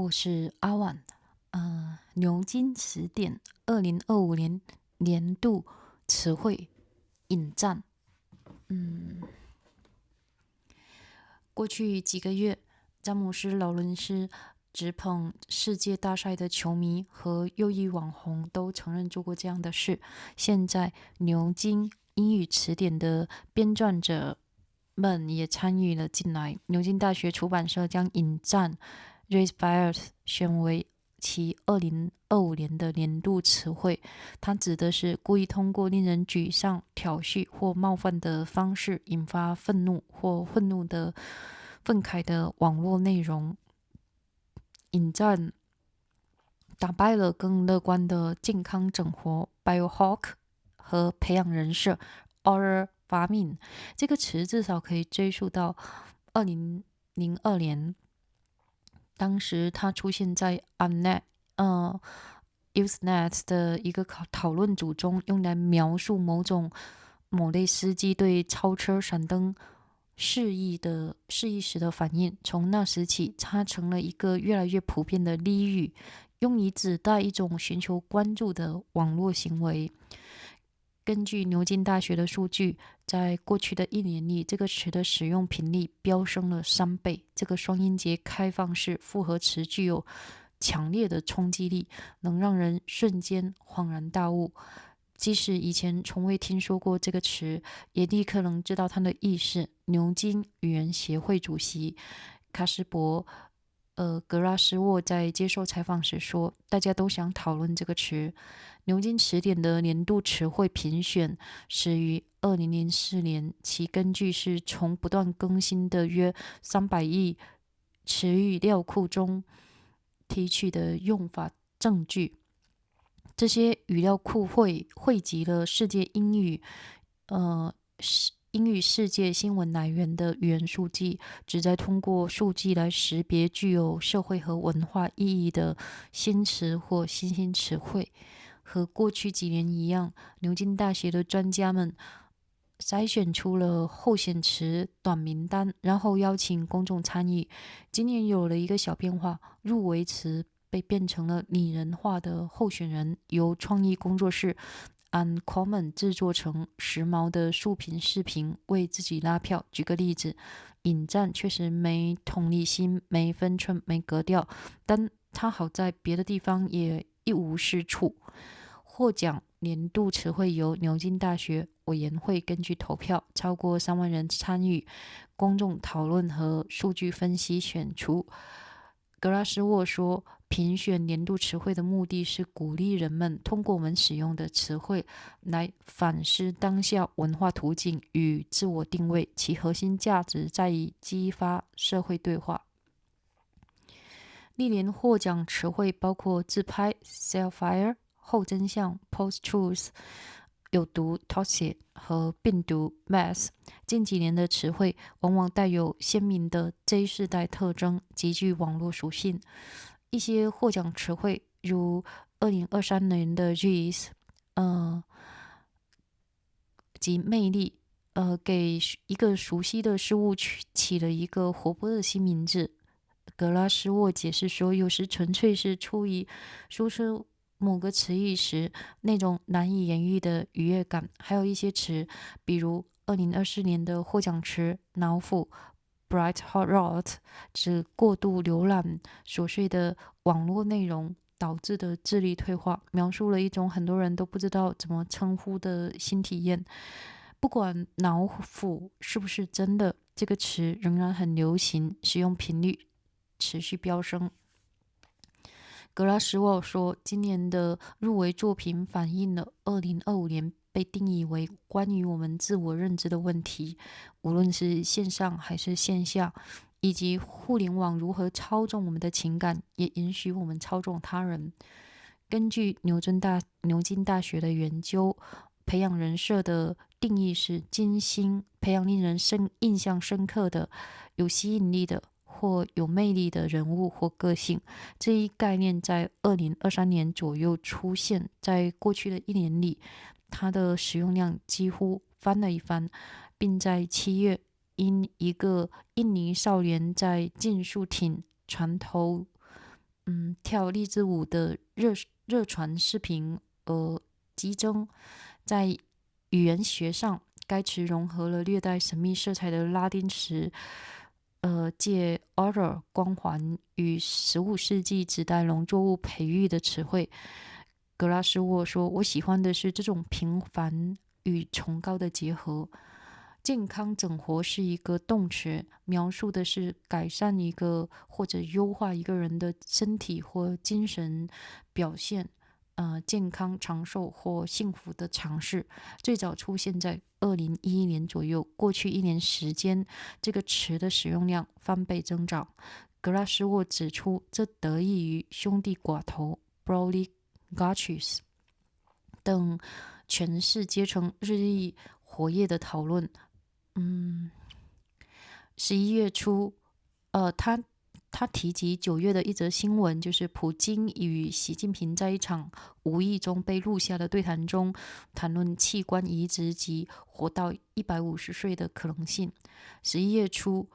我是阿万。牛津词典2025年度词汇引战。过去几个月，詹姆斯·劳伦斯直捧世界大赛的球迷和右翼网红都承认做过这样的事。现在，牛津英语词典的编撰者们也参与了进来。牛津大学出版社将引战 rizz 选为其2025年的年度词汇。它指的是故意通过令人沮丧、挑衅或冒犯的方式引发愤怒或愤慨的网络内容。引战打败了更乐观的健康整活 biohack 和培养人设 or 发明。这个词至少可以追溯到2002年，当时它出现在 Usenet 的一个讨论组中，用来描述某类司机对超车闪灯示意时的反应。从那时起，它成了一个越来越普遍的俚语，用以指代一种寻求关注的网络行为。根据牛津大学的数据，在过去的1年里，这个词的使用频率飙升了3倍。这个双音节开放式复合词具有强烈的冲击力，能让人瞬间恍然大悟。即使以前从未听说过这个词，也立刻能知道它的意思。牛津语言协会主席卡斯伯格拉斯沃在接受采访时说，大家都想讨论这个词。牛津词典的年度词汇评选始于2004年，其根据是从不断更新的约300亿词语料库中提取的用法证据。这些语料库汇集了世界英语世界新闻来源的语言数据，旨在通过数据来识别具有社会和文化意义的新词或新兴词汇。和过去几年一样，牛津大学的专家们筛选出了候选词短名单，然后邀请公众参与。今年有了一个小变化，入围词被变成了拟人化的候选人，由创意工作室 Uncommon 制作成时髦的竖屏视频，为自己拉票。举个例子，引战确实没同理心、没分寸、没格调，但它好在别的地方也一无是处。获奖年度词汇由牛津大学委员会根据投票，超过3万人参与公众讨论和数据分析选出。格拉斯沃说，评选年度词汇的目的是鼓励人们通过我们使用的词汇来反思当下文化途径与自我定位，其核心价值在于激发社会对话。历年获奖词汇包括自拍 selfie、后真相 post-truth、有毒 toxic 和病毒 rizz。近几年的词汇往往带有鲜明的 Z 世代特征，极具网络属性。一些获奖词汇如2023年的 rizz 及魅力，给一个熟悉的事物起了一个活泼的新名字。格拉斯沃解释说，有时纯粹是出于说出某个词语时那种难以言喻的愉悦感。还有一些词，比如2024年的获奖词脑腐 bright hot rod， 指过度浏览琐碎的网络内容导致的智力退化，描述了一种很多人都不知道怎么称呼的新体验。不管脑腐是不是真的，这个词仍然很流行，使用频率持续飙升。格拉斯沃说，今年的入围作品反映了2025年被定义为关于我们自我认知的问题，无论是线上还是线下，以及互联网如何操纵我们的情感，也允许我们操纵他人。根据牛津大学的研究，培养人设的定义是精心培养令人印象深刻的、有吸引力的或有魅力的人物或个性。这一概念在2023年左右出现，在过去的1年里，它的使用量几乎翻了一番，并在7月因一个印尼少年在竞速艇船头跳励志舞的热传视频而激增。在语言学上，该词融合了略带神秘色彩的拉丁词借 aura 光环与15世纪指代农作物培育的词汇。格拉斯沃说：“我喜欢的是这种平凡与崇高的结合。健康整活是一个动词，描述的是改善一个或者优化一个人的身体或精神表现，健康、长寿或幸福的尝试。最早出现在2011年左右，过去1年时间，这个词的使用量翻倍增长。”格拉斯沃指出，这得益于兄弟寡头 （oligarchs） 等权势阶层日益活跃的讨论。11月初，他提及9月的一则新闻，就是普京与习近平在一场无意中被录下的对谈中谈论器官移植及活到150岁的可能性。11月初，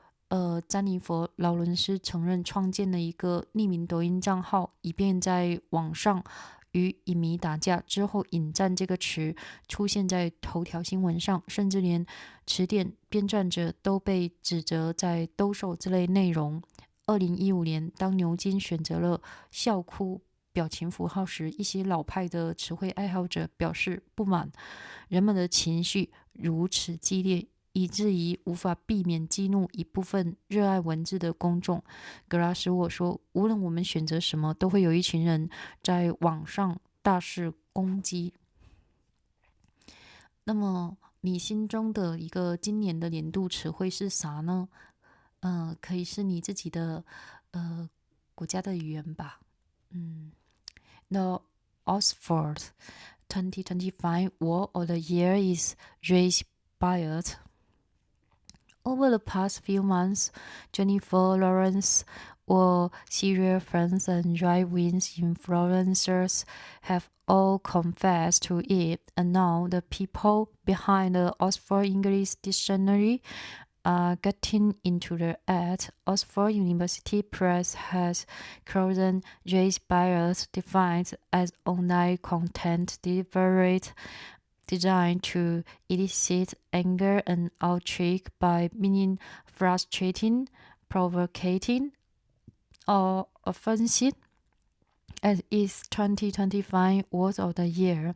詹妮弗·劳伦斯承认创建了一个匿名抖音账号，以便在网上与影迷打架。之后，引战这个词出现在头条新闻上，甚至连词典编撰者都被指责在兜售这类内容。2015年，当牛津选择了笑哭表情符号时，一些老派的词汇爱好者表示不满，人们的情绪如此激烈，以至于无法避免激怒一部分热爱文字的公众。格拉斯沃说：“无论我们选择什么，都会有一群人在网上大肆攻击。”那么，你心中的一个今年的年度词汇是啥呢？可以是你自己的国家的语言吧。The Oxford 2025 Word of the Year is rizz. Over the past few months, Jennifer Lawrence or serial friends and right-wing influencers have all confessed to it, and now the people behind the Oxford English Dictionary are getting into the act. Oxford University Press has chosen race bias defined as online content designed to elicit anger and outrage by meaning frustrating, provocating, or offensive as its 2025 Word of the Year.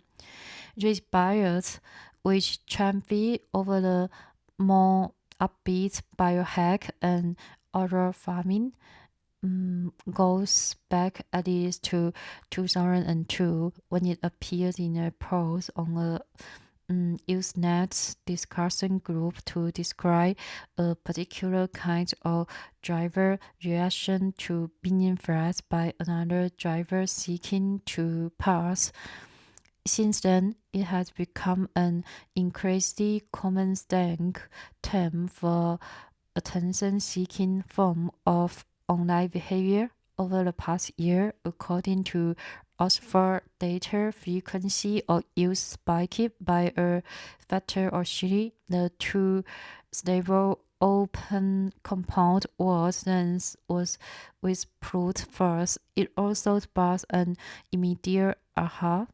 Race bias, which triumphed over the more upbeat biohack and other farming, goes back at least to 2002 when it appeared in a post on a Usenet discussion group to describe a particular kind of driver reaction to being influenced by another driver seeking to pass. Since then, it has become an increasingly common slang term for attention-seeking form of online behavior. Over the past year, according to Oxford data, frequency of use spiked by a factor of 3. The two stable open compound words length was withproved first. It also sparks an immediate aha.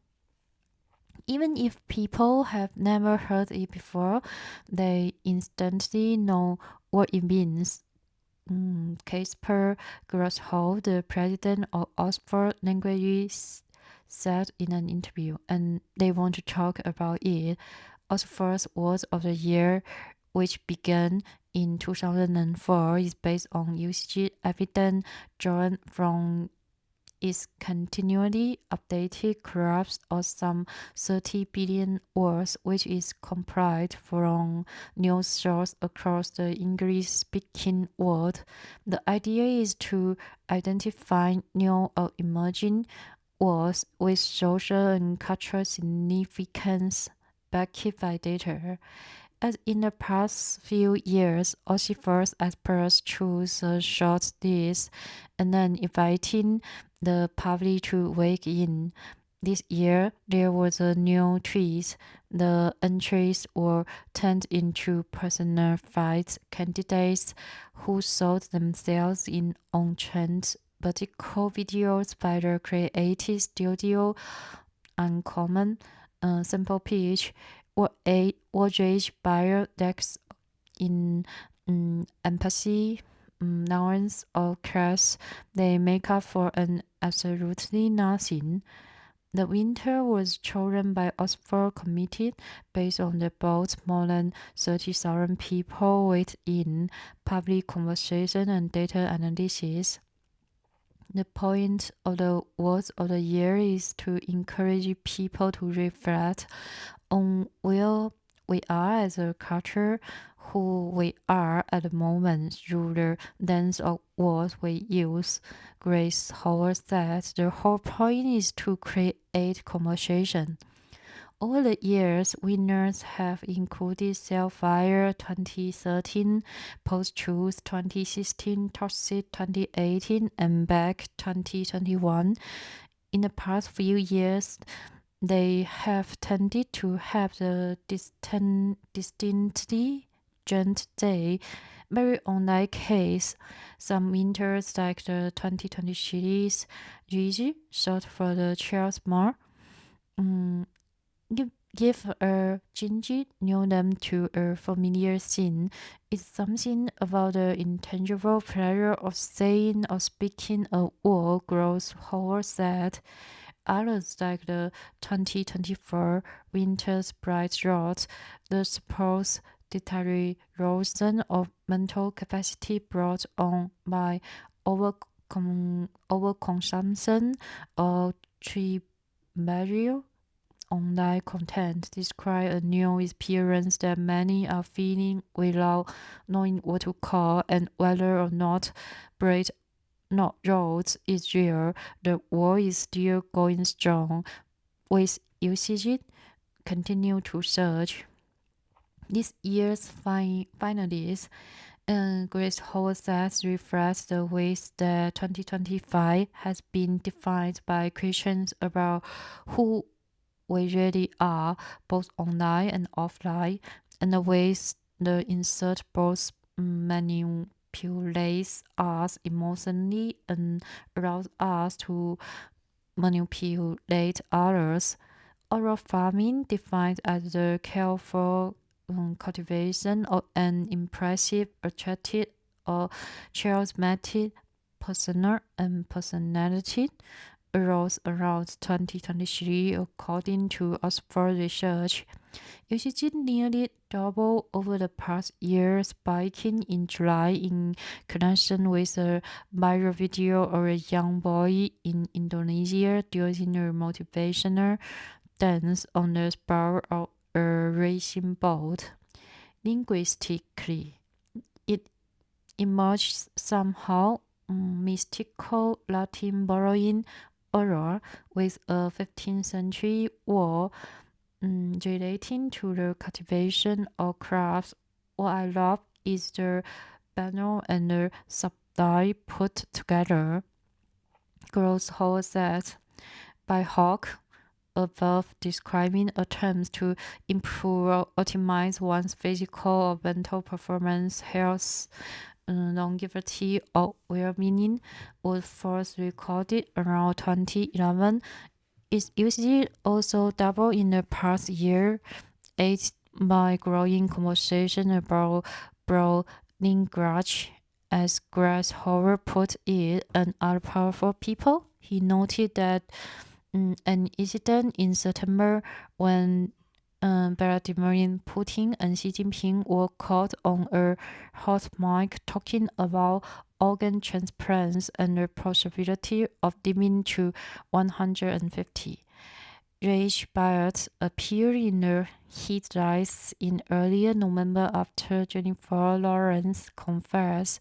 Even if people have never heard it before, they instantly know what it means. Casper Grosshol, the president of Oxford Languages, said in an interview, and they want to talk about it. Oxford's Word of the Year, which began in 2004, is based on usage evidence drawn from its continually updated corpus of some 30 billion words, which is compiled from news sources across the English-speaking world. The idea is to identify new or emerging words with social and cultural significance backed by data. As in the past few years, Oxford experts choose a short list and then inviting the public to weigh in. This year, there was a new twist. The entries were turned into personified candidates who sold themselves in on-trend vertical videos by the creative studio Uncommon, Simple Pitch, or age buyer decks in empathy, nuance, or class. They make up for an absolutely nothing. The winter was chosen by Oxford Committee based on the votes more than 30,000 people weighed in public conversation and data analysis. The point of the words of the year is to encourage people to reflect on where we are as a culture, who we are at the moment through the lens of what we use. Grace Howard said the whole point is to create conversation. Over the years, winners have included Selfie 2013, Post-Truth 2016, Toxic 2018, and Back 2021. In the past few years, they have tended to have the distinctly Gent Day, very unlike case. Some winters, like the 2020 series, rizz, short for the charisma, give a gingy new name to a familiar scene. It's something about the intangible pleasure of saying or speaking a word, Gross Howard said. Others, like the 2024 Winter's Bright Rot, the supposed deterioration of mental capacity brought on by overconsumption or trivial online content, describe a new experience that many are feeling without knowing what to call, and whether or not Bright roads is real. The war is still going strong, with usage continue to surge. This year's finalists, Grace Howard says, reflects the ways that 2025 has been defined by questions about who we really are, both online and offline, and the ways the insert both manipulates us emotionally and allows us to manipulate others. Oral farming, defined as the careful cultivation of an impressive, attractive, or charismatic persona and personality, arose around 2023 according to Oxford research. Usage nearly doubled over the past year, spiking in July in connection with a viral video of a young boy in Indonesia doing a motivational dance on the spar of a racing boat. Linguistically, it emerged somehow mystical Latin borrowing error with a 15th century war relating to the cultivation of crafts. What I love is the banal and the subtle put together. Gross Hall said, by Hawk, above describing attempts to improve or optimize one's physical or mental performance, health, longevity, or well-being was first recorded around 2011. Its usage also doubled in the past year, aided by growing conversation about broadening grudge, as Grace Howard put it, and other powerful people. He noted that an incident in September when Vladimir Putin and Xi Jinping were caught on a hot mic talking about organ transplants and the possibility of living to 150. Rage Barrett appeared in the headlines in early November after Jennifer Lawrence confessed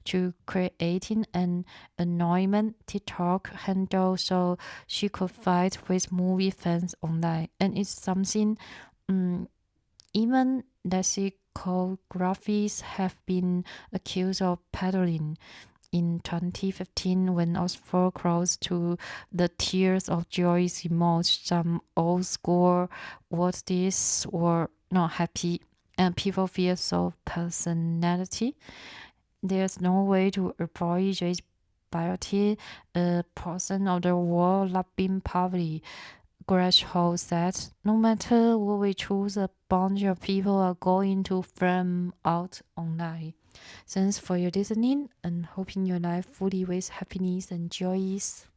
to creating an anonymous TikTok handle so she could fight with movie fans online. And it's something even lexicographies have been accused of peddling. In 2015, when Oxford close to the Tears of Joy emoji, some old school words were not happy, and people feel so personality. There's no way to avoid this Beauty, a person of the world loving poverty. Gretchen said, no matter what we choose, a bunch of people are going to flame out online. Thanks for your listening and hoping your life fully with happiness and joys.